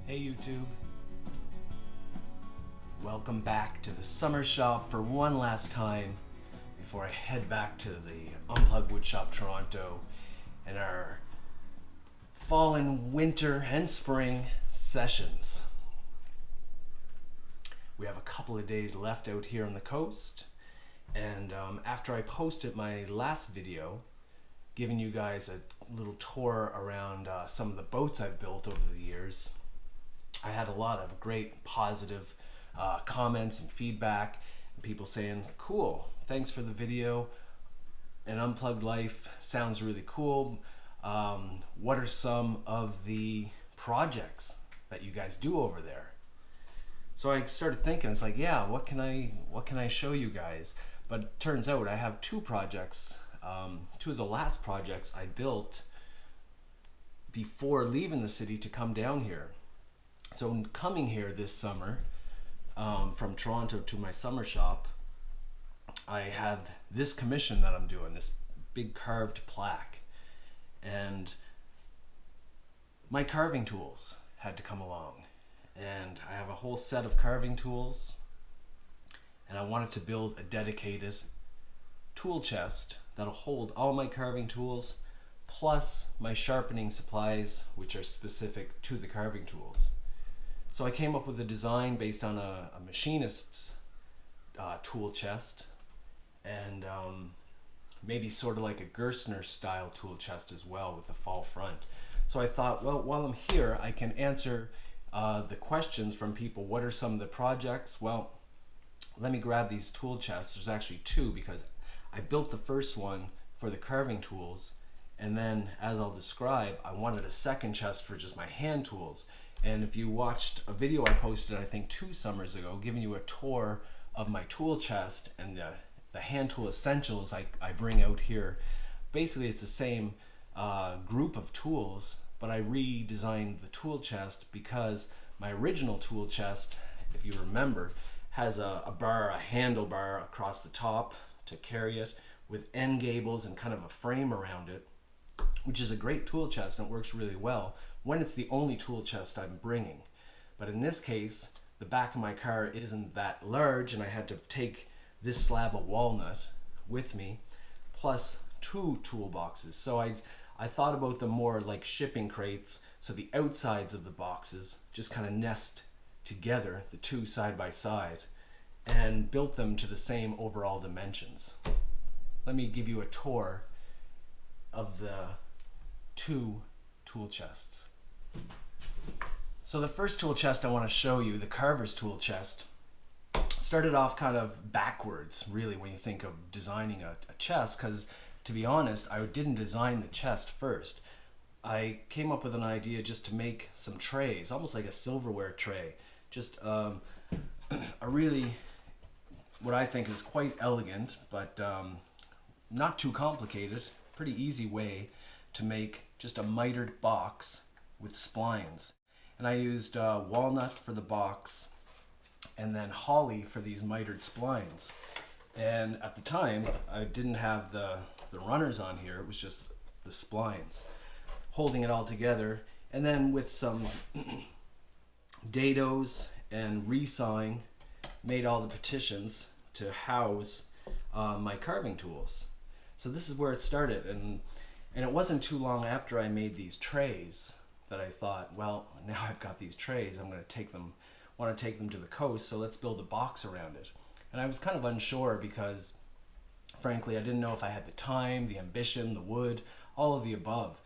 Hey YouTube, welcome back to the summer shop for one last time before I head back to the Unplugged Woodshop Toronto and our fall and winter and spring sessions. We have a couple of days left out here on the coast, and after I posted my last video giving you guys a little tour around some of the boats I've built over the years, I had a lot of great positive comments and feedback, and people saying, cool, thanks for the video, an unplugged life sounds really cool. What are some of the projects that you guys do over there? So I started thinking, it's like, yeah, what can I show you guys? But it turns out I have two projects, two of the last projects I built before leaving the city to come down here. So in coming here this summer, from Toronto to my summer shop, I have this commission that I'm doing, this big carved plaque, and my carving tools had to come along, and I have a whole set of carving tools, and I wanted to build a dedicated tool chest that'll hold all my carving tools plus my sharpening supplies, which are specific to the carving tools. So I came up with a design based on a machinist's tool chest, and maybe sort of like a Gerstner style tool chest as well with the fall front. So I thought, well, while I'm here, I can answer the questions from people. What are some of the projects? Well, let me grab these tool chests. There's actually two, because I built the first one for the carving tools, and then, as I'll describe, I wanted a second chest for just my hand tools. And if you watched a video I posted, I think 2 summers ago, giving you a tour of my tool chest and the hand tool essentials I bring out here, basically it's the same group of tools, but I redesigned the tool chest because my original tool chest, if you remember, has a bar, a handlebar across the top to carry it with end gables and kind of a frame around it, which is a great tool chest and it works really well when it's the only tool chest I'm bringing. But in this case, the back of my car isn't that large, and I had to take this slab of walnut with me, plus 2 toolboxes. So I thought about them more like shipping crates, so the outsides of the boxes just kind of nest together, the 2 side by side, and built them to the same overall dimensions. Let me give you a tour of the 2 tool chests. So the first tool chest I want to show you, the carver's tool chest, started off kind of backwards, really, when you think of designing a chest, because to be honest, I didn't design the chest first. I came up with an idea just to make some trays, almost like a silverware tray, just a really, what I think is quite elegant, but not too complicated, pretty easy way to make just a mitered box with splines. And I used walnut for the box and then holly for these mitered splines. And at the time, I didn't have the runners on here, it was just the splines. Holding it all together, and then with some dados and resawing, made all the partitions to house my carving tools. So this is where it started, and it wasn't too long after I made these trays that I thought, well, now I've got these trays, I'm going to want to take them to the coast, so let's build a box around it. And I was kind of unsure because, frankly, I didn't know if I had the time, the ambition, the wood, all of the above.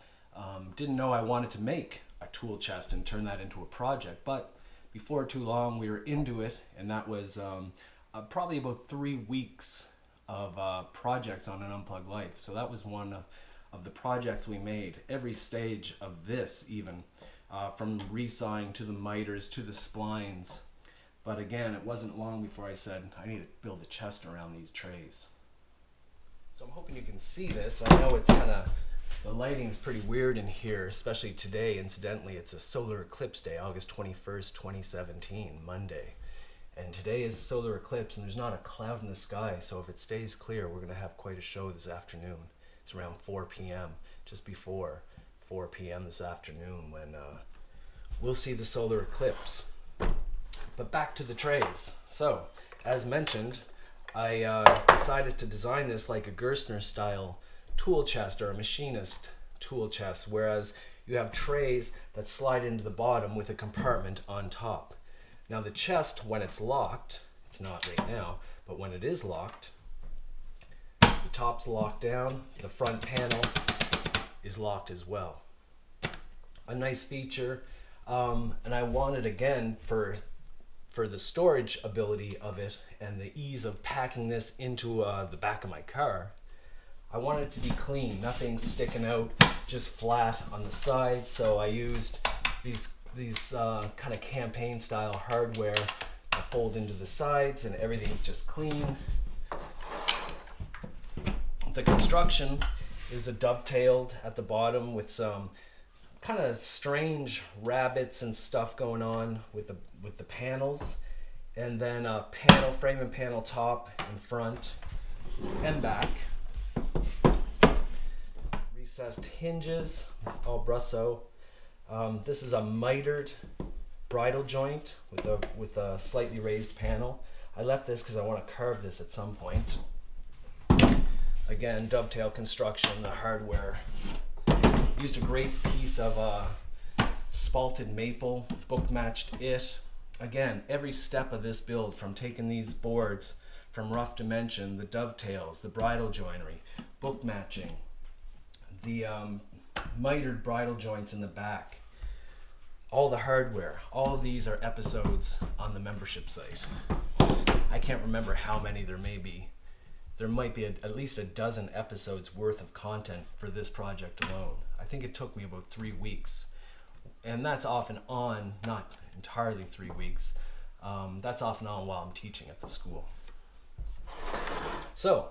Didn't know I wanted to make a tool chest and turn that into a project, but before too long we were into it, and that was probably about 3 weeks of projects on an unplugged life. So that was one of the projects we made, every stage of this, even from resawing to the miters to the splines. But again, it wasn't long before I said I need to build a chest around these trays. So I'm hoping you can see this. I know it's kind of, the lighting is pretty weird in here, especially today. Incidentally, it's a solar eclipse day, August 21st, 2017, Monday. And today is solar eclipse, and there's not a cloud in the sky, so if it stays clear, we're going to have quite a show this afternoon. It's around 4 p.m., just before 4 p.m. this afternoon, when we'll see the solar eclipse. But back to the trays. So, as mentioned, I decided to design this like a Gerstner style tool chest or a machinist tool chest, whereas you have trays that slide into the bottom with a compartment on top. Now the chest, when it's locked, it's not right now, but when it is locked, the top's locked down, the front panel is locked as well. A nice feature, and I wanted, again, for the storage ability of it and the ease of packing this into the back of my car, I wanted it to be clean, nothing sticking out, just flat on the sides. So I used these kind of campaign style hardware that fold into the sides, and everything's just clean. The construction is a dovetailed at the bottom with some kind of strange rabbits and stuff going on with the panels, and then a panel frame and panel top and front and back. Recessed hinges, all Brusso. This is a mitered bridle joint with a slightly raised panel. I left this because I want to carve this at some point. Again, dovetail construction, the hardware. Used a great piece of spalted maple, book matched it. Again, every step of this build, from taking these boards from rough dimension, the dovetails, the bridle joinery, book matching, the mitered bridle joints in the back, all the hardware, all of these are episodes on the membership site. I can't remember how many there may be. There might be at least a dozen episodes worth of content for this project alone. I think it took me about 3 weeks, and that's off and on, not entirely 3 weeks. That's off and on while I'm teaching at the school. So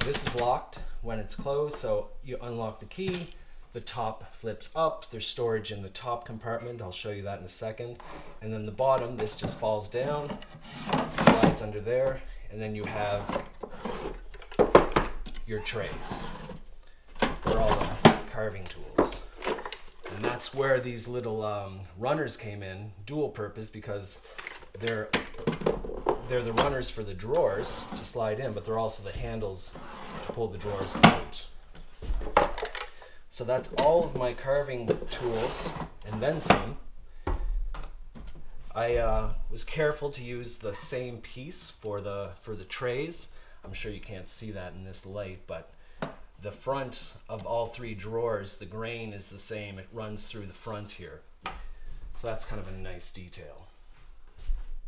this is locked when it's closed, so you unlock the key, the top flips up, there's storage in the top compartment, I'll show you that in a second, and then the bottom, this just falls down, slides under there, and then you have your trays for all the carving tools. And that's where these little runners came in, dual purpose, because they're the runners for the drawers to slide in, but they're also the handles to pull the drawers out. So that's all of my carving tools, and then some. I was careful to use the same piece for the trays. I'm sure you can't see that in this light, but the front of all 3 drawers, the grain is the same. It runs through the front here. So that's kind of a nice detail.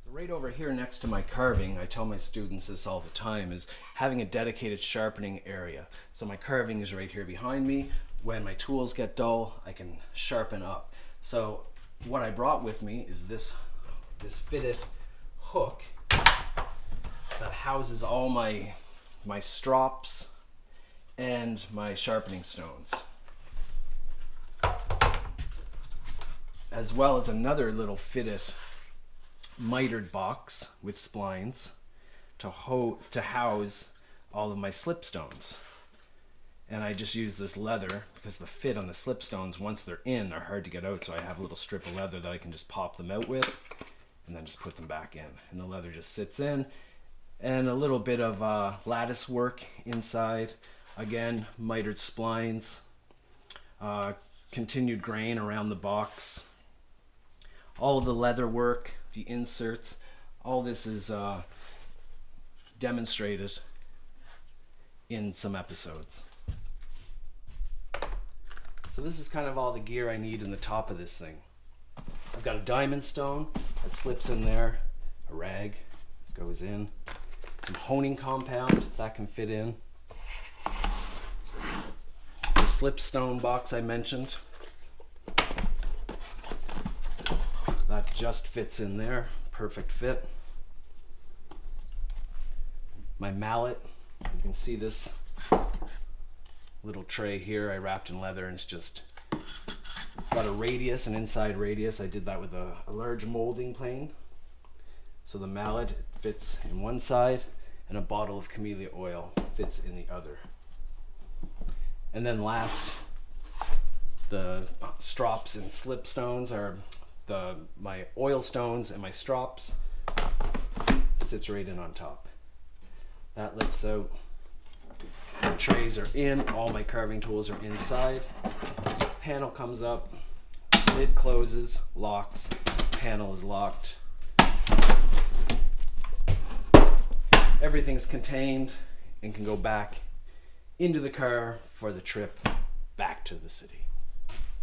So right over here next to my carving, I tell my students this all the time, is having a dedicated sharpening area. So my carving is right here behind me. When my tools get dull, I can sharpen up. So what I brought with me is this fitted hook that houses all my strops and my sharpening stones, as well as another little fitted mitered box with splines to house all of my slipstones. And I just use this leather because the fit on the slipstones, once they're in, are hard to get out, so I have a little strip of leather that I can just pop them out with and then just put them back in, and the leather just sits in. And a little bit of lattice work inside, again mitered splines, continued grain around the box, all of the leather work, the inserts, all this is demonstrated in some episodes. So this is kind of all the gear I need in the top of this thing. I've got a diamond stone that slips in there, a rag goes in, some honing compound that can fit in, the slipstone box I mentioned, that just fits in there, perfect fit. My mallet, you can see this little tray here I wrapped in leather, and it's just got a radius, an inside radius. I did that with a large molding plane. So the mallet fits in one side, and a bottle of camellia oil fits in the other. And then last, The strops and slip stones are my oil stones, and my strops sits right in on top. That lifts out. The trays are in, all my carving tools are inside. Panel comes up, lid closes, locks, panel is locked. Everything's contained and can go back into the car for the trip back to the city.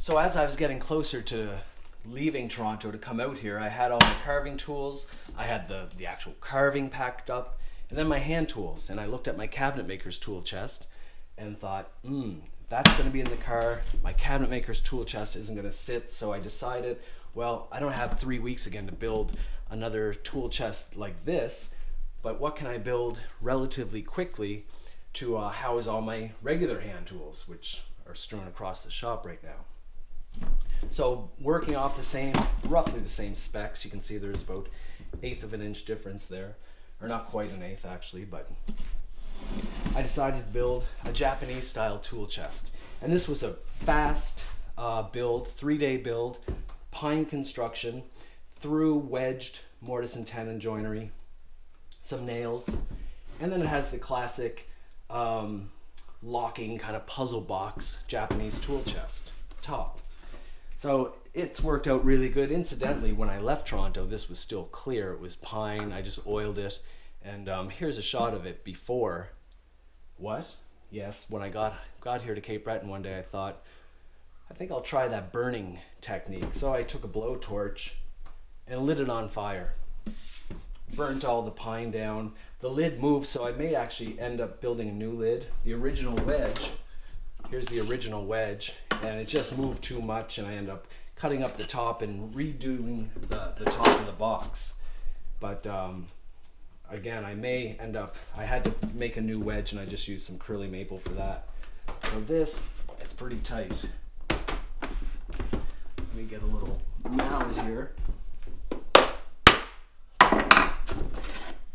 So as I was getting closer to leaving Toronto to come out here, I had all my carving tools, I had the actual carving packed up, and then my hand tools. And I looked at my cabinet maker's tool chest and thought, that's going to be in the car. My cabinet maker's tool chest isn't going to sit. So I decided, well, I don't have 3 weeks again to build another tool chest like this, but what can I build relatively quickly to house all my regular hand tools, which are strewn across the shop right now. So working off roughly the same specs, you can see there's about 1/8 of an inch difference there, or not quite 1/8 actually, but I decided to build a Japanese style tool chest. And this was a fast build, 3-day build, pine construction, through wedged mortise and tenon joinery, some nails, and then it has the classic locking kind of puzzle box Japanese tool chest top. So it's worked out really good. Incidentally, when I left Toronto, this was still clear. It was pine. I just oiled it. And here's a shot of it before. What? Yes, when I got here to Cape Breton one day, I thought, I think I'll try that burning technique. So I took a blowtorch and lit it on fire. Burnt all the pine down. The lid moved, so I may actually end up building a new lid. The original wedge, here's the original wedge, and it just moved too much, and I ended up cutting up the top and redoing the top of the box. But again, I had to make a new wedge, and I just used some curly maple for that. So this is pretty tight. Let me get a little mallet here.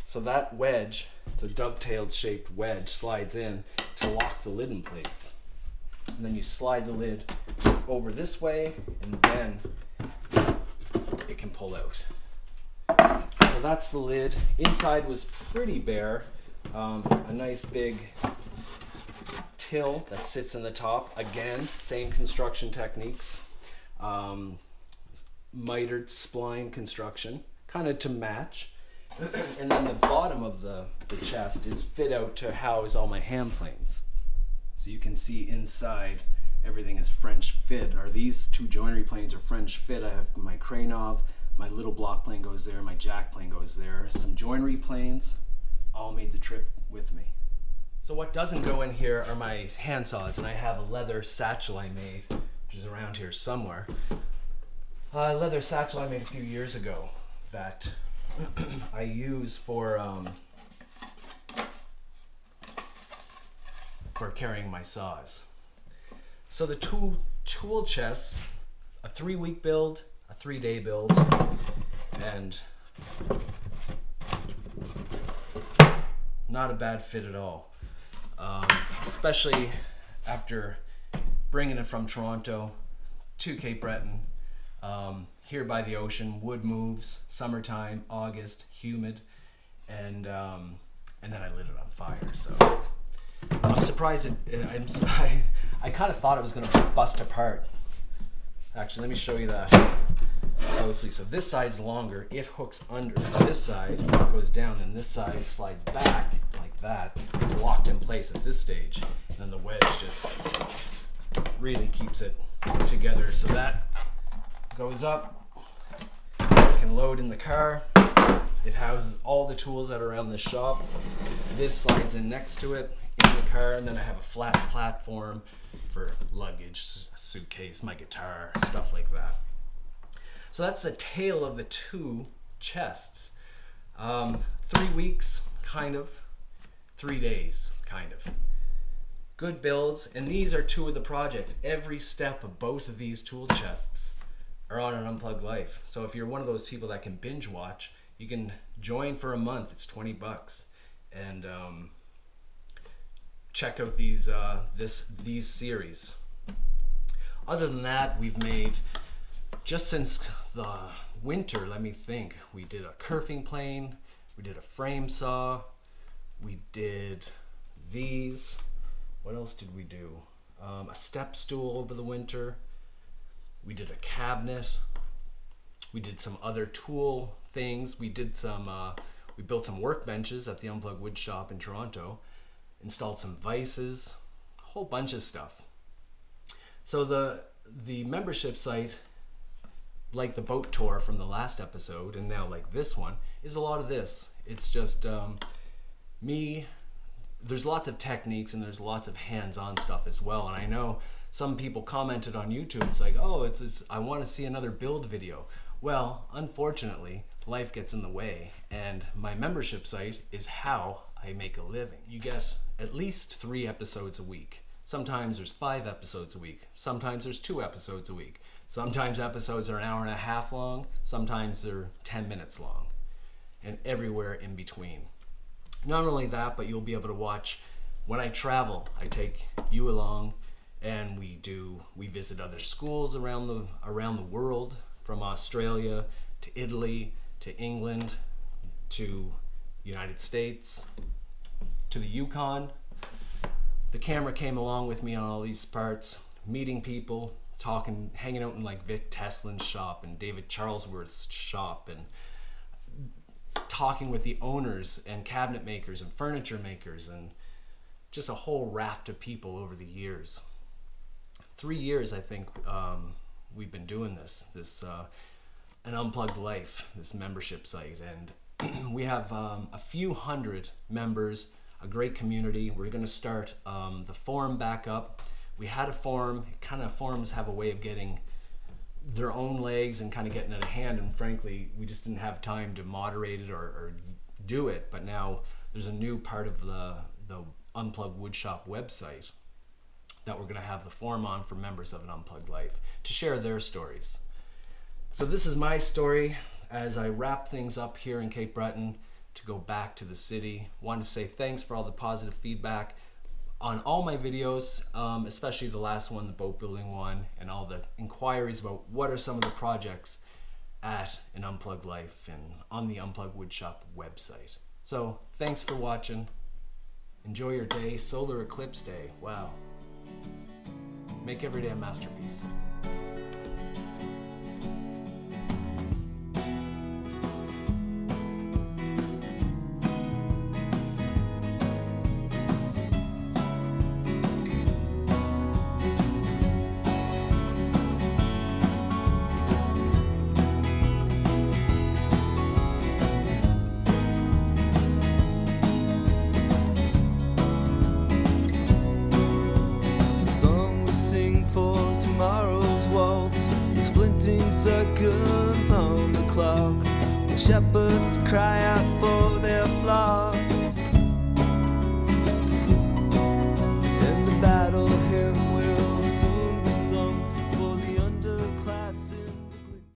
So that wedge, it's a dovetailed shaped wedge, slides in to lock the lid in place. And then you slide the lid over this way, and then it can pull out. So that's the lid. Inside was pretty bare. A nice big till that sits in the top. Again, same construction techniques. Mitered spline construction, kind of to match. And then the bottom of the chest is fit out to house all my hand planes. So you can see inside everything is French fit, or these two joinery planes are French fit. I have my Kranov, my little block plane goes there, my jack plane goes there, some joinery planes, all made the trip with me. So what doesn't go in here are my hand saws, and I have a leather satchel I made, which is around here somewhere. A leather satchel I made a few years ago that I use for carrying my saws. So the two tool chests, a 3-week build, a 3-day build, and not a bad fit at all. Especially after bringing it from Toronto to Cape Breton. Here by the ocean, wood moves, summertime, August, humid, and then I lit it on fire. So I'm surprised I kind of thought it was going to bust apart. Actually, let me show you that closely. So this side's longer, it hooks under. This side goes down, and this side slides back like that. It's locked in place at this stage, and then the wedge just really keeps it together. So that goes up, can load in the car. It houses all the tools that are around the shop. This slides in next to it in the car, and then I have a flat platform for luggage, suitcase, my guitar, stuff like that. So that's the tale of the two chests. 3 weeks, kind of. 3 days, kind of. Good builds, and these are two of the projects. Every step of both of these tool chests are on an Unplugged Life. So if you're one of those people that can binge watch, you can join for a month. It's $20, and check out these series. Other than that, we've made, just since the winter, let me think, we did a kerfing plane, we did a frame saw, we did these, what else did we do? A step stool over the winter, we did a cabinet, we did some other tool things, we did some, we built some workbenches at the Unplugged Woodshop in Toronto, installed some vices, a whole bunch of stuff. So the membership site, like the boat tour from the last episode, and now like this one, is a lot of this. It's just me. There's lots of techniques and there's lots of hands-on stuff as well. And I know some people commented on YouTube, it's like, oh, I want to see another build video. Well, unfortunately, life gets in the way, and my membership site is how I make a living. You get at least 3 episodes a week. Sometimes there's 5 episodes a week. Sometimes there's 2 episodes a week. Sometimes episodes are an hour and a half long. Sometimes they're 10 minutes long, and everywhere in between. Not only that, but you'll be able to watch when I travel. I take you along, and we visit other schools around the world, from Australia to Italy to England to United States to the Yukon. The camera came along with me on all these parts, meeting people, talking, hanging out in like Vic Teslin's shop and David Charlesworth's shop, and talking with the owners and cabinet makers and furniture makers, and just a whole raft of people over the years. 3 years, I think, we've been doing this an Unplugged Life, this membership site, and we have a few hundred members, a great community. We're going to start the forum back up. We had a forum. Forums have a way of getting their own legs and kind of getting out of hand, and frankly, we just didn't have time to moderate it or do it. But now there's a new part of the Unplugged Woodshop website that we're going to have the forum on for members of an Unplugged Life to share their stories. So this is my story as I wrap things up here in Cape Breton to go back to the city. Want to say thanks for all the positive feedback on all my videos, especially the last one, the boat building one, and all the inquiries about what are some of the projects at an Unplugged Life and on the Unplugged Woodshop website. So thanks for watching. Enjoy your day. Solar eclipse day. Wow. Make every day a masterpiece. For tomorrow's waltz, the splinting seconds on the clock, the shepherds cry out for